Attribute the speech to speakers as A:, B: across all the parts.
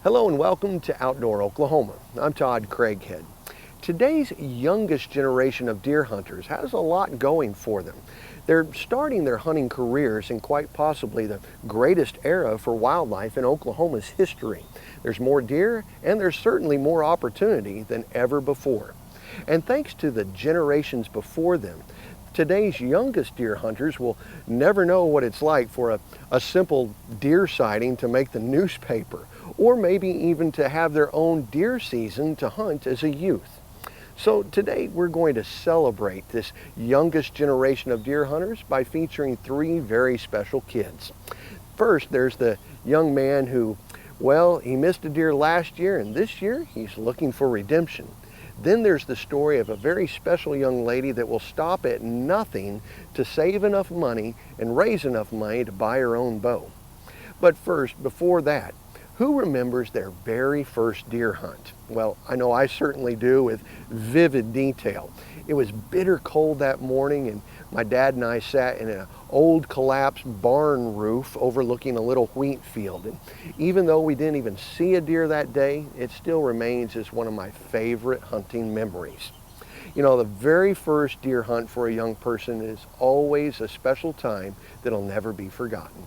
A: Hello and welcome to Outdoor Oklahoma. I'm Todd Craighead. Today's youngest generation of deer hunters has a lot going for them. They're starting their hunting careers in quite possibly the greatest era for wildlife in Oklahoma's history. There's more deer and there's certainly more opportunity than ever before. And thanks to the generations before them, today's youngest deer hunters will never know what it's like for a simple deer sighting to make the newspaper, or maybe even to have their own deer season to hunt as a youth. So today we're going to celebrate this youngest generation of deer hunters by featuring three very special kids. First, there's the young man who, well, he missed a deer last year and this year he's looking for redemption. Then there's the story of a very special young lady that will stop at nothing to save enough money and raise enough money to buy her own bow. But first, before that, who remembers their very first deer hunt? Well, I know I certainly do, with vivid detail. It was bitter cold that morning and my dad and I sat in an old collapsed barn roof overlooking a little wheat field. And even though we didn't even see a deer that day, it still remains as one of my favorite hunting memories. You know, the very first deer hunt for a young person is always a special time that'll never be forgotten.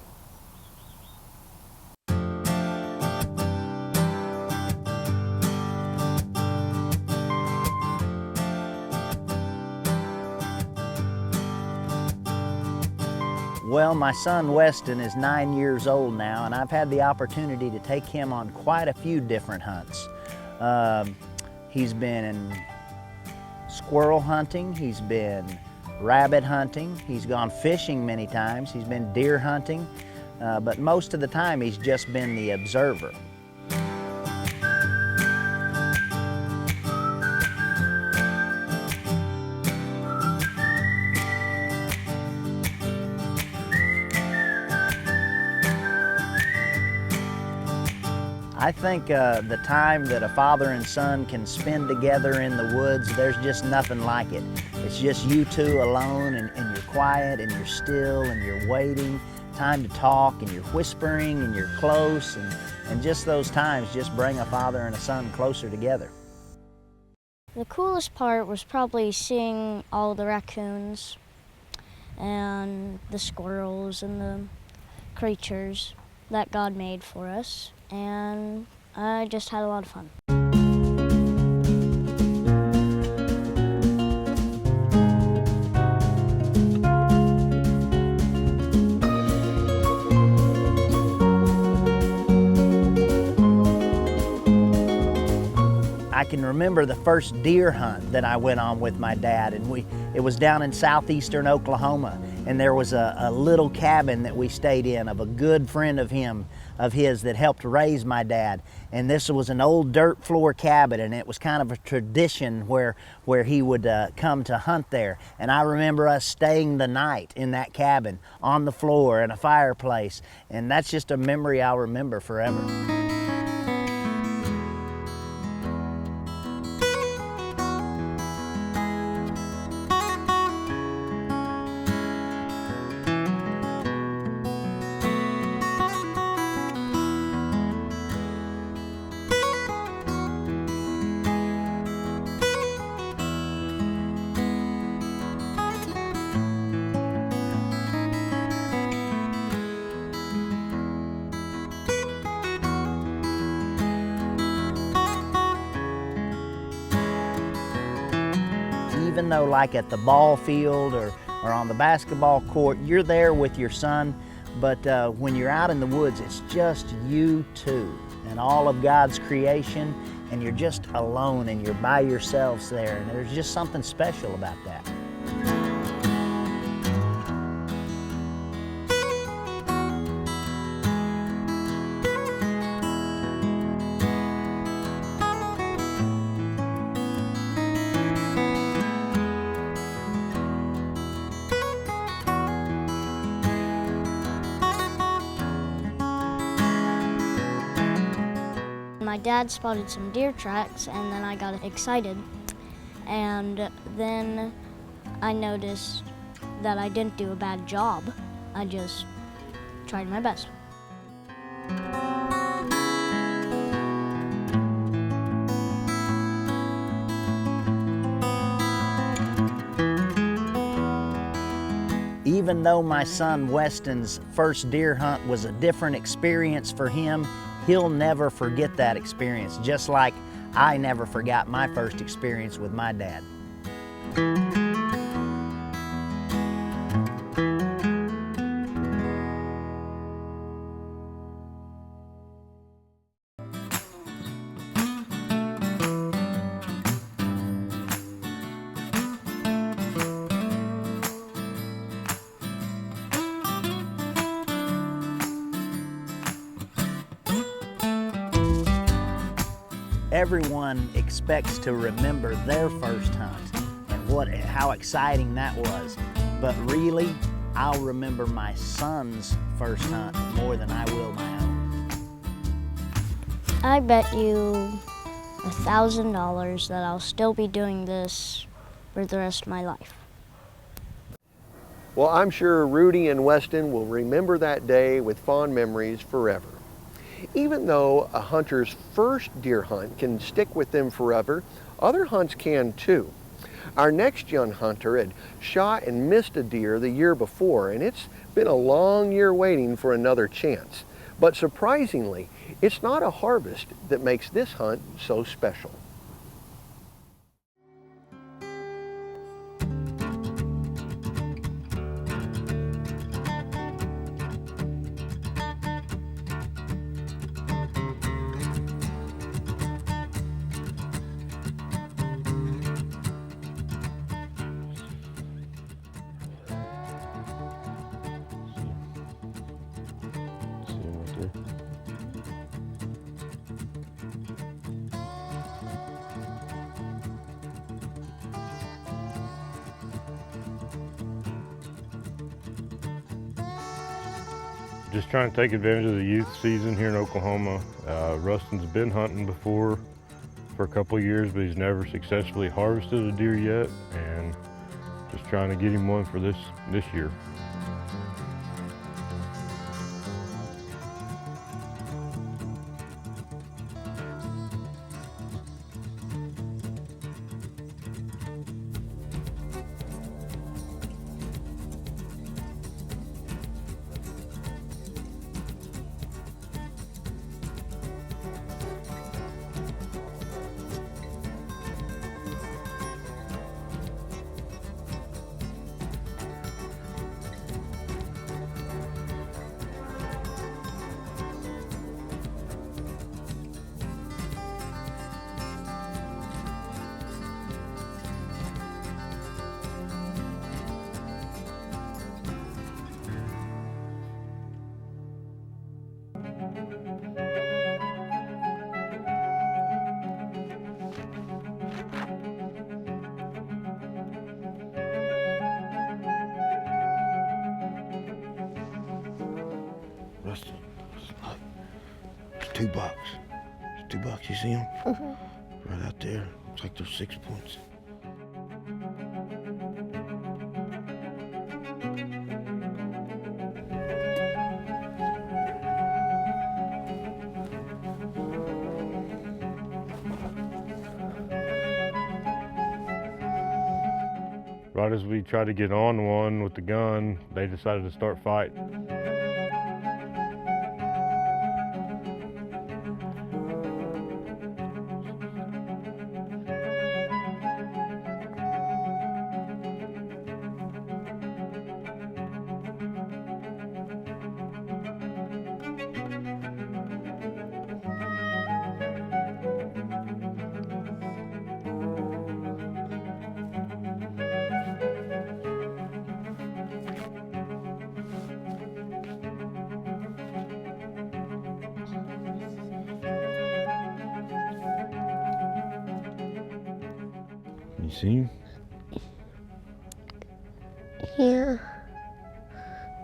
B: Well, my son Weston is 9 years old now, and I've had the opportunity to take him on quite a few different hunts. He's been in squirrel hunting, he's been rabbit hunting, he's gone fishing many times, he's been deer hunting, but most of the time he's just been the observer. I think the time that a father and son can spend together in the woods, there's just nothing like it. It's just you two alone, and you're quiet, and you're still, and you're waiting. Time to talk, and you're whispering, and you're close, and just those times just bring a father and a son closer together.
C: The coolest part was probably seeing all the raccoons and the squirrels and the creatures that God made for us. And I just had a lot of fun.
B: I can remember the first deer hunt that I went on with my dad, and it was down in southeastern Oklahoma, and there was a little cabin that we stayed in of a good friend of his that helped raise my dad. And this was an old dirt floor cabin, and it was kind of a tradition where he would come to hunt there. And I remember us staying the night in that cabin on the floor in a fireplace, and that's just a memory I'll remember forever. Even though like at the ball field or on the basketball court, you're there with your son, but when you're out in the woods, it's just you two and all of God's creation, and you're just alone and you're by yourselves there, and there's just something special about that.
C: My dad spotted some deer tracks, and then I got excited. And then I noticed that I didn't do a bad job. I just tried my best.
B: even though my son Weston's first deer hunt was a different experience for him, he'll never forget that experience, just like I never forgot my first experience with my dad. Everyone expects to remember their first hunt and how exciting that was. But really, I'll remember my son's first hunt more than I will my own.
C: I bet you $1,000 that I'll still be doing this for the rest of my life.
A: Well, I'm sure Rudy and Weston will remember that day with fond memories forever. Even though a hunter's first deer hunt can stick with them forever, other hunts can too. Our next young hunter had shot and missed a deer the year before, and it's been a long year waiting for another chance. But surprisingly, it's not a harvest that makes this hunt so special.
D: Just trying to take advantage of the youth season here in Oklahoma. Rustin's been hunting before for a couple of years, but he's never successfully harvested a deer yet, and just trying to get him one for this year.
E: Rustin, look, there's 2 bucks. There's 2 bucks, you see them? Mm-hmm. Right out there. It's like there's 6 points.
D: Right as we tried to get on one with the gun, they decided to start fighting.
E: You see him?
F: Yeah.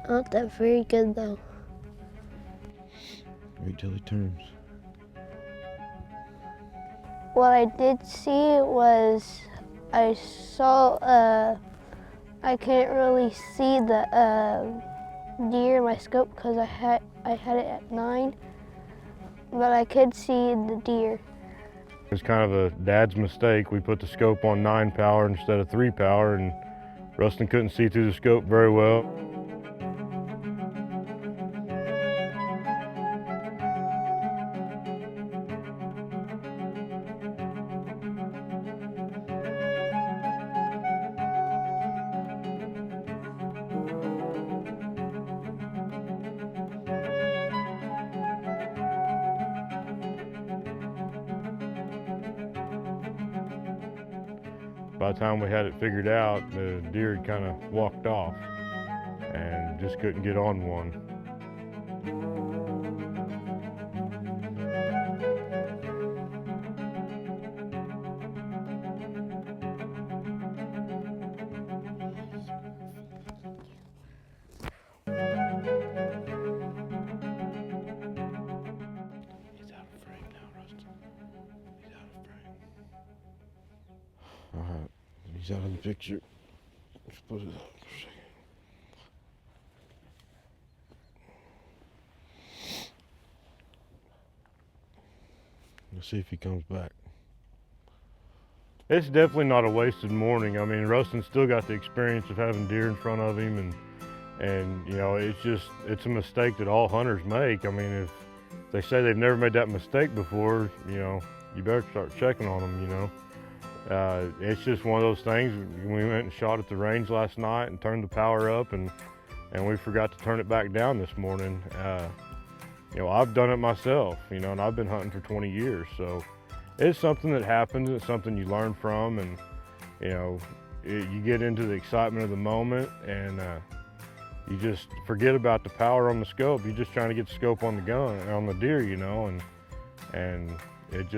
F: Not that very good though.
E: Wait till he turns.
F: What I did see was I saw I can't really see the deer in my scope because I had it at 9, but I could see the deer.
D: It was kind of a dad's mistake. We put the scope on 9 power instead of 3 power, and Rustin couldn't see through the scope very well. by the time we had it figured out, the deer had kind of walked off and just couldn't get on one.
E: He's out of frame now, Rustin. He's out of frame. All right, he's out of the picture. Let's put it up for a second. Let's see if he comes back.
D: It's definitely not a wasted morning. I mean, Rustin's still got the experience of having deer in front of him, and you know, it's a mistake that all hunters make. I mean, if they say they've never made that mistake before, you know, you better start checking on them, you know. It's just one of those things. We went and shot at the range last night and turned the power up, and we forgot to turn it back down this morning. You know, I've done it myself, you know, and I've been hunting for 20 years, so it's something that happens. It's something you learn from, and you know, you get into the excitement of the moment, and you just forget about the power on the scope. You're just trying to get the scope on the gun, on the deer, you know, and it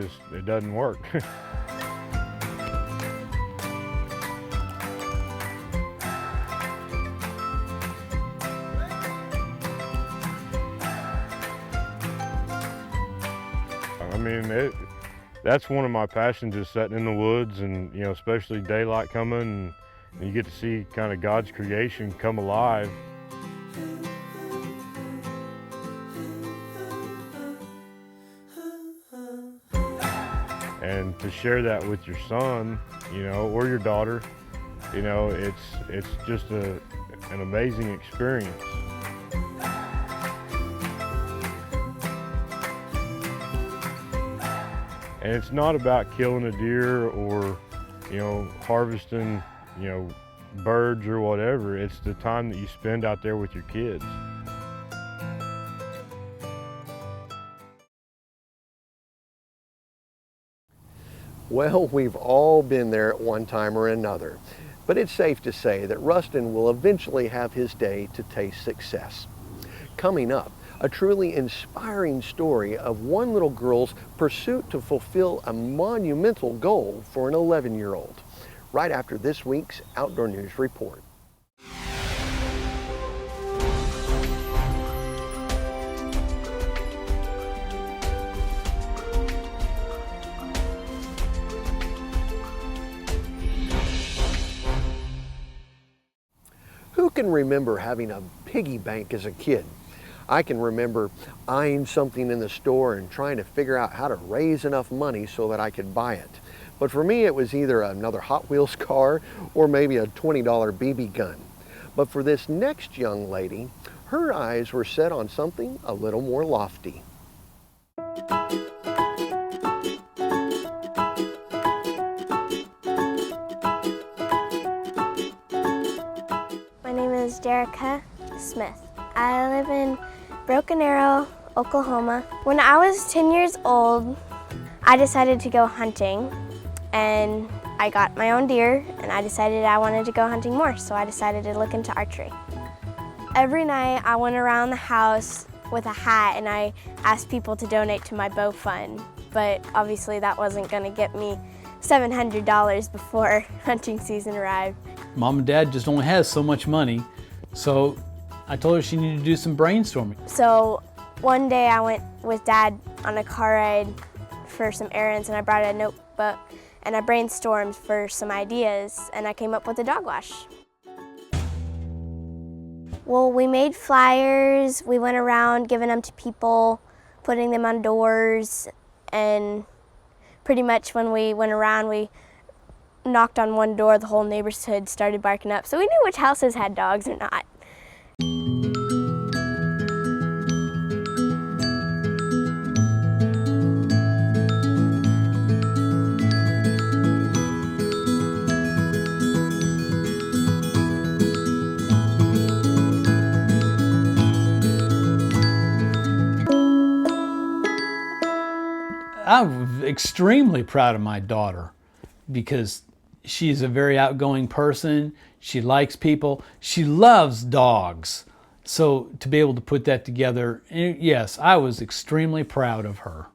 D: doesn't work. I mean, that's one of my passions, is sitting in the woods, and you know, especially daylight coming, and you get to see kind of God's creation come alive. And to share that with your son, you know, or your daughter, you know, it's just an amazing experience. And it's not about killing a deer or, you know, harvesting, you know, birds or whatever. It's the time that you spend out there with your kids.
A: Well, we've all been there at one time or another, but it's safe to say that Rustin will eventually have his day to taste success. Coming up, a truly inspiring story of one little girl's pursuit to fulfill a monumental goal for an 11-year-old, right after this week's Outdoor News Report. Who can remember having a piggy bank as a kid? I can remember eyeing something in the store and trying to figure out how to raise enough money so that I could buy it. But for me, it was either another Hot Wheels car or maybe a $20 BB gun. But for this next young lady, her eyes were set on something a little more lofty.
F: My name is Jericah Smith. I live in Broken Arrow, Oklahoma. When I was 10 years old, I decided to go hunting, and I got my own deer, and I decided I wanted to go hunting more, so I decided to look into archery. Every night I went around the house with a hat and I asked people to donate to my bow fund, but obviously that wasn't going to get me $700 before hunting season arrived.
G: Mom and Dad just only has so much money, so I told her she needed to do some brainstorming.
F: So one day I went with Dad on a car ride for some errands, and I brought a notebook and I brainstormed for some ideas, and I came up with a dog wash. Well, we made flyers, we went around giving them to people, putting them on doors, and pretty much when we went around, we knocked on one door, the whole neighborhood started barking up, so we knew which houses had dogs or not.
G: I'm extremely proud of my daughter because She's a very outgoing person. She likes people. She loves dogs. So to be able to put that together, yes, I was extremely proud of her.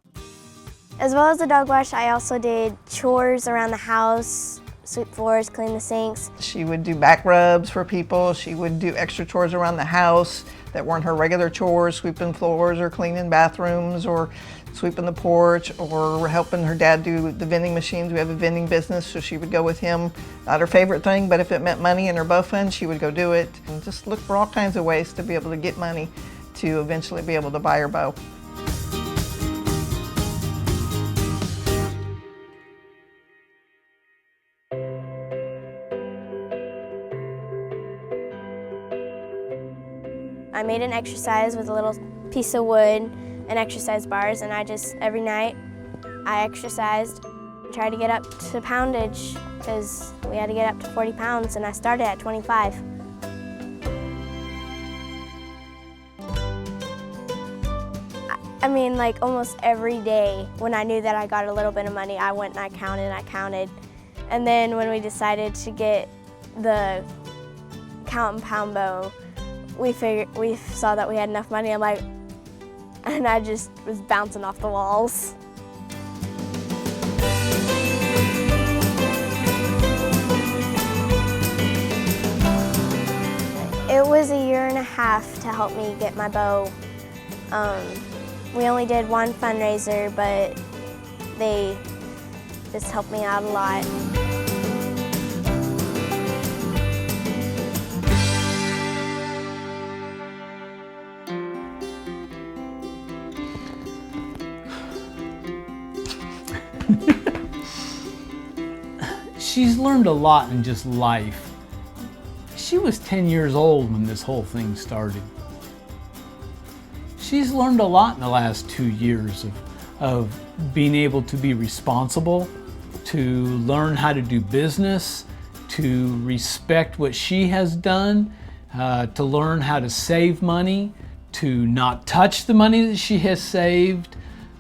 H: As well as the dog wash, I also did chores around the house, sweep floors, clean the sinks.
I: She would do back rubs for people. She would do extra chores around the house that weren't her regular chores, sweeping floors or cleaning bathrooms or sweeping the porch or helping her dad do the vending machines. We have a vending business, so she would go with him. Not her favorite thing, but if it meant money in her bow fund, she would go do it. And just look for all kinds of ways to be able to get money to eventually be able to buy her bow.
H: I made an exercise with a little piece of wood and exercise bars, and every night I exercised, tried to get up to poundage because we had to get up to 40 pounds, and I started at 25. I mean, like almost every day when I knew that I got a little bit of money, I went and I counted. And then when we decided to get the count and pound bow, we saw that we had enough money. And I just was bouncing off the walls. It was 1.5 years to help me get my bow. We only did one fundraiser, but they just helped me out a lot.
G: She's learned a lot in just life. She was 10 years old when this whole thing started. She's learned a lot in the last 2 years of being able to be responsible, to learn how to do business, to respect what she has done, to learn how to save money, to not touch the money that she has saved,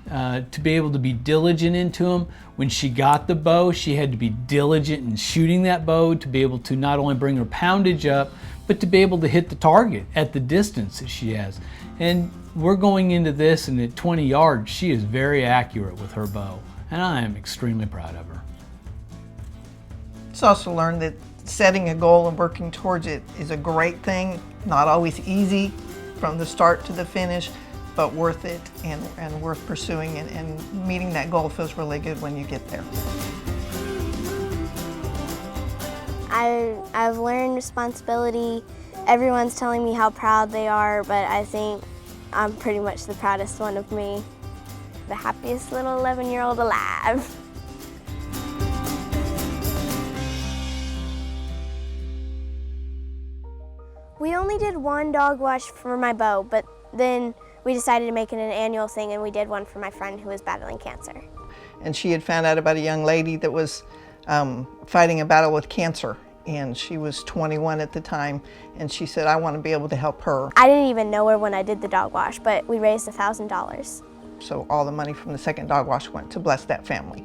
G: to be able to be diligent into them. When she got the bow, she had to be diligent in shooting that bow to be able to not only bring her poundage up, but to be able to hit the target at the distance that she has. And we're going into this, and at 20 yards, she is very accurate with her bow, and I am extremely proud of her.
I: It's also learned that setting a goal and working towards it is a great thing, not always easy from the start to the finish, but worth it and worth pursuing, and meeting that goal feels really good when you get there.
H: I've learned responsibility. Everyone's telling me how proud they are, but I think I'm pretty much the proudest one of me. The happiest little 11-year-old alive. We only did one dog wash for my bow, but then we decided to make it an annual thing, and we did one for my friend who was battling cancer.
I: And she had found out about a young lady that was fighting a battle with cancer, and she was 21 at the time, and she said, I want to be able to help her.
H: I didn't even know her when I did the dog wash, but we raised $1,000.
I: So all the money from the second dog wash went to bless that family.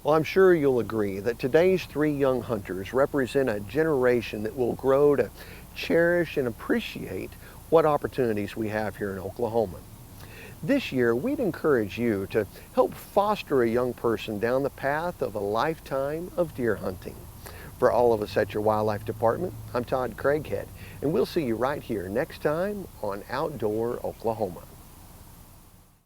A: Well, I'm sure you'll agree that today's 3 young hunters represent a generation that will grow to cherish and appreciate what opportunities we have here in Oklahoma. This year, we'd encourage you to help foster a young person down the path of a lifetime of deer hunting. For all of us at your Wildlife Department, I'm Todd Craighead, and we'll see you right here next time on Outdoor Oklahoma.